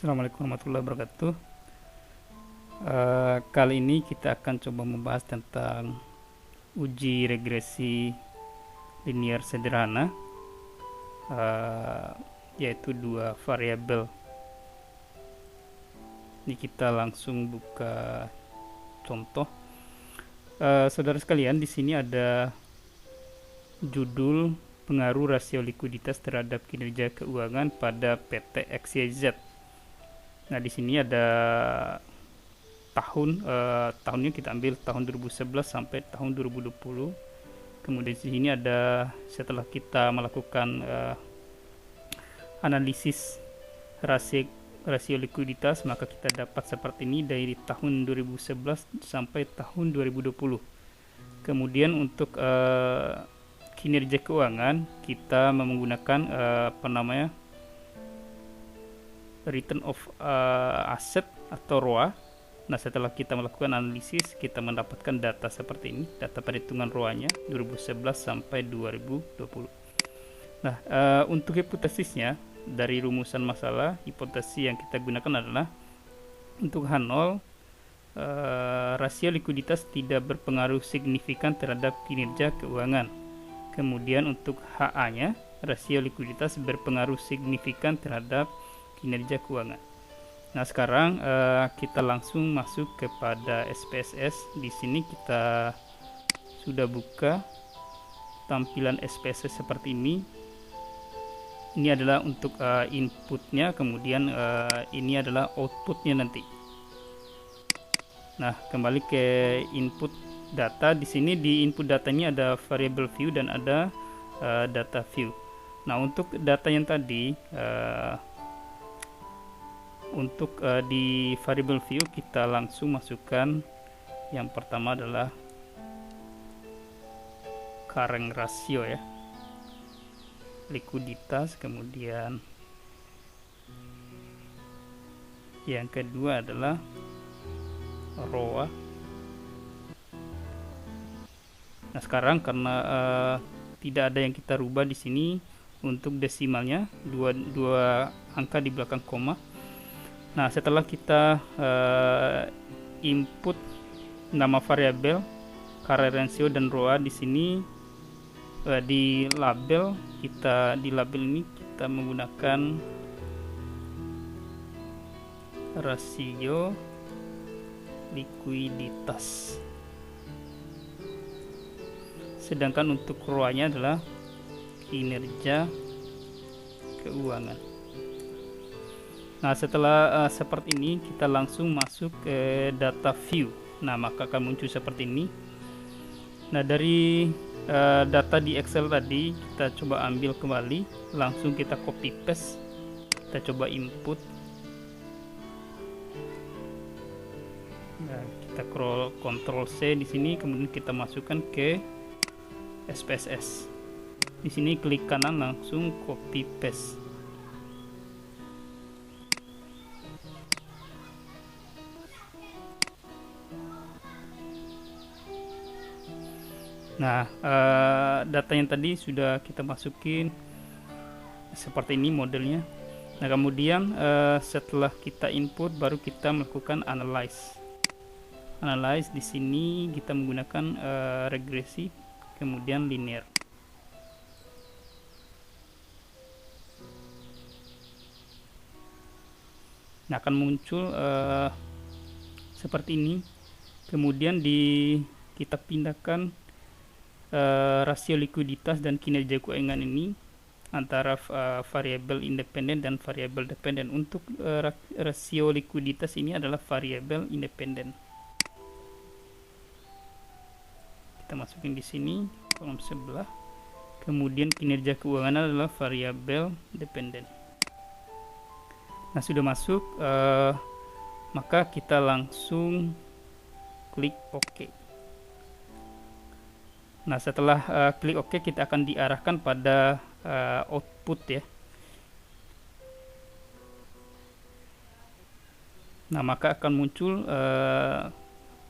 Assalamualaikum warahmatullahi wabarakatuh. Kali ini kita akan coba membahas tentang uji regresi linear sederhana, eh, yaitu dua variabel. Ini kita langsung buka contoh. Saudara sekalian, di sini ada judul pengaruh rasio likuiditas terhadap kinerja keuangan pada PT XYZ. Nah, di sini ada tahunnya kita ambil tahun 2011 sampai tahun 2020. Kemudian di sini ada setelah kita melakukan analisis rasio likuiditas, maka kita dapat seperti ini dari tahun 2011 sampai tahun 2020. Kemudian untuk kinerja keuangan kita menggunakan return of asset atau ROA. Nah, setelah kita melakukan analisis, kita mendapatkan data seperti ini, data perhitungan ROA-nya 2011 sampai 2020. Nah, untuk hipotesisnya dari rumusan masalah, hipotesis yang kita gunakan adalah untuk H0, rasio likuiditas tidak berpengaruh signifikan terhadap kinerja keuangan. Kemudian untuk HA-nya, rasio likuiditas berpengaruh signifikan terhadap kinerja keuangan. Nah, sekarang kita langsung masuk kepada SPSS. Di sini kita sudah buka tampilan SPSS seperti ini. Ini adalah untuk inputnya, kemudian ini adalah outputnya nanti. Nah, kembali ke input data. Di sini di input datanya ada variable view dan ada data view. Nah, untuk data yang tadi, untuk di variable view kita langsung masukkan yang pertama adalah current ratio ya, likuiditas. Kemudian yang kedua adalah ROA. Nah, sekarang karena tidak ada yang kita rubah di sini untuk desimalnya, dua angka di belakang koma. Nah, setelah kita input nama variabel, current ratio dan ROA di sini, di label ini kita menggunakan rasio likuiditas. Sedangkan untuk ROA-nya adalah kinerja keuangan. Nah, setelah seperti ini, kita langsung masuk ke data view. Nah, maka akan muncul seperti ini. Nah, dari data di Excel tadi, kita coba ambil kembali, langsung kita copy paste, kita coba input. Nah, kita Ctrl C di sini, kemudian kita masukkan ke SPSS. Di sini klik kanan, langsung copy paste. Nah, data yang tadi sudah kita masukin seperti ini modelnya. Nah, kemudian setelah kita input, baru kita melakukan analyze. Di sini kita menggunakan regresi, kemudian linear. Nah, akan muncul seperti ini. Kemudian kita pindahkan rasio likuiditas dan kinerja keuangan ini antara variabel independen dan variabel dependen. Untuk rasio likuiditas ini adalah variabel independen. Kita masukin di sini kolom sebelah. Kemudian kinerja keuangan adalah variabel dependen. Nah, sudah masuk, maka kita langsung klik OK. Nah, setelah klik OK, kita akan diarahkan pada output ya. Nah, maka akan muncul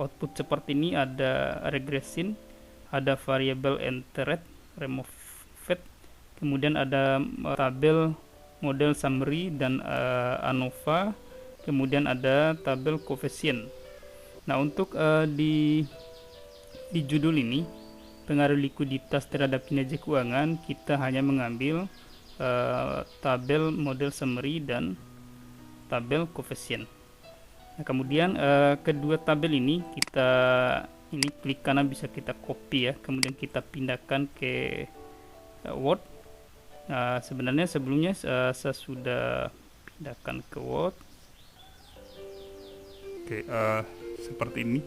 output seperti ini, ada regression, ada variable entered, removed, kemudian ada tabel model summary dan ANOVA, kemudian ada tabel koefisien. Nah, untuk di judul ini, pengaruh likuiditas terhadap kinerja keuangan, kita hanya mengambil tabel model summary dan tabel koefisien. Nah, kemudian kedua tabel ini klik kanan bisa kita copy ya, kemudian kita pindahkan ke Word. Sebenarnya sebelumnya saya sudah pindahkan ke Word. Oke, seperti ini.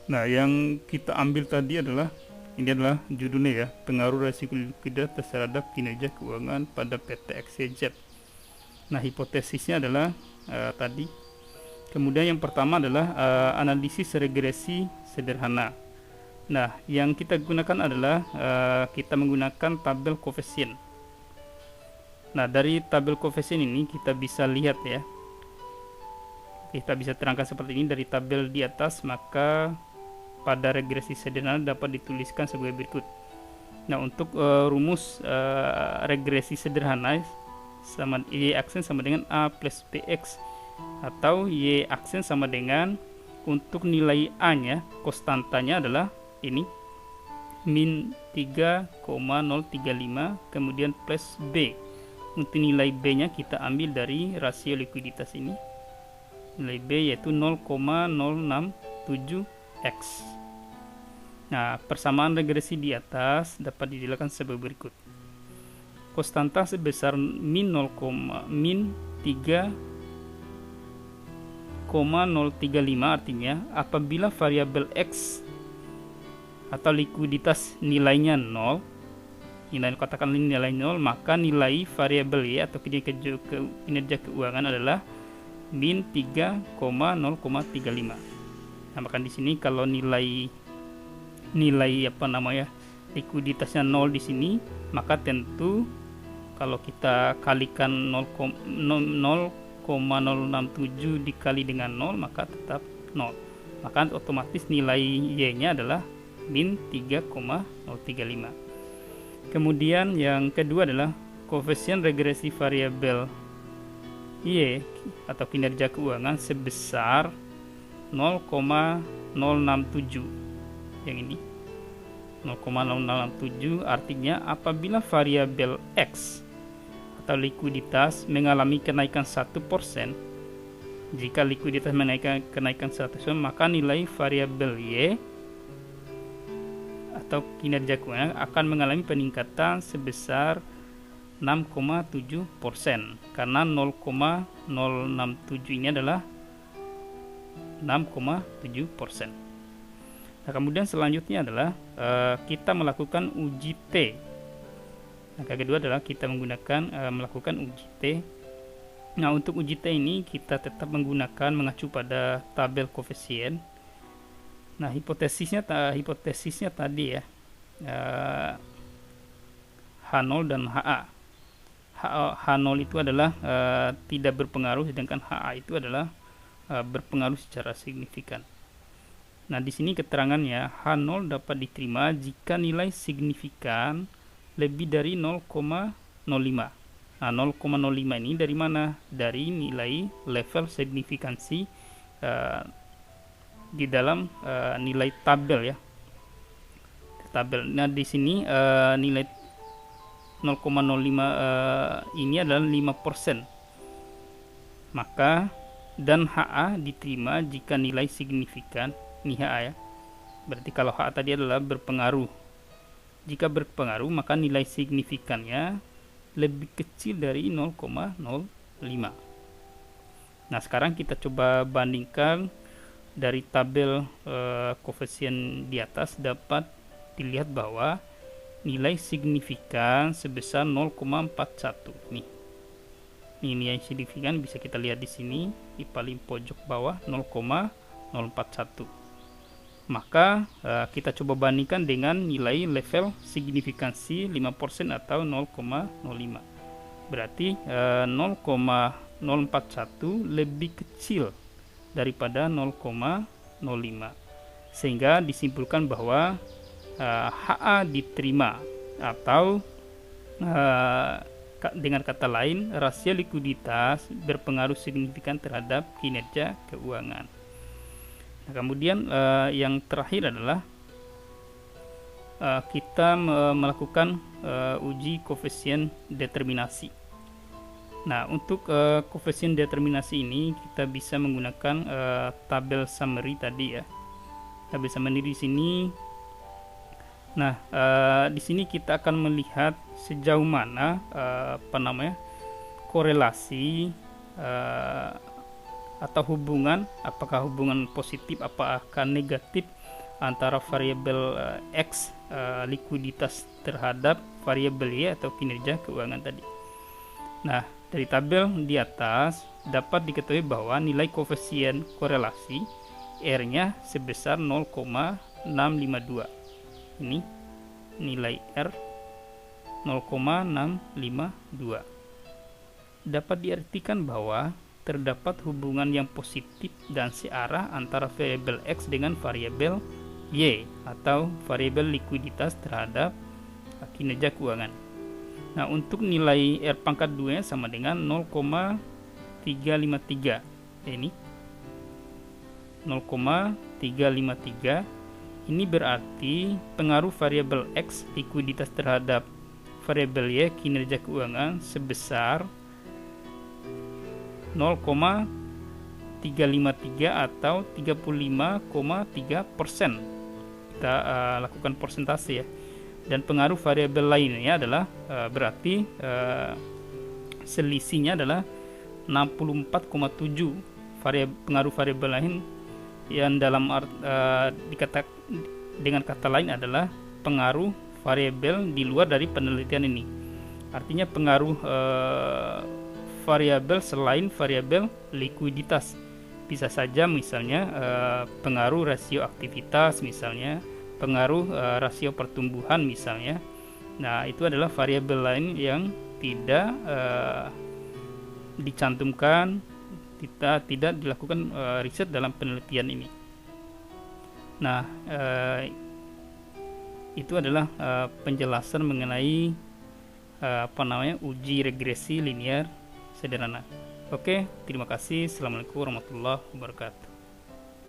Nah, yang kita ambil tadi adalah judulnya ya, pengaruh resiko likuiditas terhadap kinerja keuangan pada PT XYZ. Nah, hipotesisnya adalah tadi. Kemudian yang pertama adalah analisis regresi sederhana. Nah, yang kita gunakan adalah kita menggunakan tabel koefisien. Nah, dari tabel koefisien ini kita bisa lihat ya, kita bisa terangkan seperti ini dari tabel di atas. Maka pada regresi sederhana dapat dituliskan sebagai berikut. Nah, untuk rumus regresi sederhana sama Y aksen sama dengan A plus BX, atau Y aksen sama dengan, untuk nilai A nya konstantanya adalah ini min 3,035, kemudian plus B. Untuk nilai B nya kita ambil dari rasio likuiditas ini, nilai B yaitu 0,067x. Nah, persamaan regresi di atas dapat dijelaskan sebagai berikut. Konstanta sebesar min 3,035 artinya apabila variabel X atau likuiditas nilainya 0, katakan nilai 0, maka nilai variabel Y atau kinerja keuangan adalah min 3,035. Nah, maka di sini kalau nilai likuiditasnya 0 di sini, maka tentu kalau kita kalikan 0,067 dikali dengan 0, maka tetap 0. Maka otomatis nilai Y-nya adalah min 3,035. Kemudian yang kedua adalah koefisien regresi variabel Y atau kinerja keuangan sebesar 0,067. Yang ini 0,067 artinya apabila variabel X atau likuiditas mengalami kenaikan 1%, jika likuiditas kenaikan 1%, maka nilai variabel Y atau kinerja keuangan akan mengalami peningkatan sebesar 6,7%, karena 0,067 ini adalah 6,7%. Nah, kemudian selanjutnya adalah kita melakukan uji T. Nah, kedua adalah kita melakukan uji T. Nah, untuk uji T ini kita tetap mengacu pada tabel koefisien. Nah, hipotesisnya tadi ya, H0 dan HA. H0 itu adalah tidak berpengaruh, sedangkan HA itu adalah berpengaruh secara signifikan. Nah, di sini keterangannya H0 dapat diterima jika nilai signifikan lebih dari 0,05. Nah, 0,05 ini dari mana? Dari nilai level signifikansi di dalam nilai tabel ya. Nah, di sini nilai 0,05 ini adalah 5%. Maka dan HA diterima jika nilai signifikan, ini HA ya. Berarti kalau HA tadi adalah berpengaruh. Jika berpengaruh, maka nilai signifikannya lebih kecil dari 0,05. Nah, sekarang kita coba bandingkan dari tabel koefisien di atas. Dapat dilihat bahwa nilai signifikan sebesar 0,41 nih. Ini nilai signifikan bisa kita lihat di sini di paling pojok bawah 0,041. Maka kita coba bandingkan dengan nilai level signifikansi 5% atau 0,05. Berarti 0,041 lebih kecil daripada 0,05. Sehingga disimpulkan bahwa HA diterima atau Dengan kata lain, rasio likuiditas berpengaruh signifikan terhadap kinerja keuangan. Nah, kemudian yang terakhir adalah kita melakukan uji koefisien determinasi. Nah, untuk koefisien determinasi ini kita bisa menggunakan tabel summary tadi ya. Tabel summary di sini. Nah, di sini kita akan melihat sejauh mana korelasi atau hubungan, apakah hubungan positif, apakah negatif antara variabel X likuiditas terhadap variabel Y atau kinerja keuangan tadi. Nah, dari tabel di atas dapat diketahui bahwa nilai koefisien korelasi R-nya sebesar 0,652. Ini nilai R 0,652. Dapat diartikan bahwa terdapat hubungan yang positif dan searah antara variabel X dengan variabel Y atau variabel likuiditas terhadap kinerja keuangan. Nah, untuk nilai R pangkat 2 sama dengan 0,353. Ini 0,353. Ini berarti pengaruh variabel X likuiditas terhadap variabel Y kinerja keuangan sebesar 0,353 atau 35,3%. Kita lakukan persentase ya. Dan pengaruh variabel lainnya adalah berarti selisihnya adalah 64,7. Pengaruh variabel lain yang dalam dengan kata lain adalah pengaruh variabel di luar dari penelitian ini. Artinya pengaruh variabel selain variabel likuiditas. Bisa saja misalnya pengaruh rasio aktivitas, misalnya pengaruh rasio pertumbuhan misalnya. Nah, itu adalah variabel lain yang tidak dicantumkan, tidak dilakukan riset dalam penelitian ini. Nah, itu adalah penjelasan mengenai uji regresi linear sederhana. Oke, terima kasih. Assalamualaikum warahmatullahi wabarakatuh.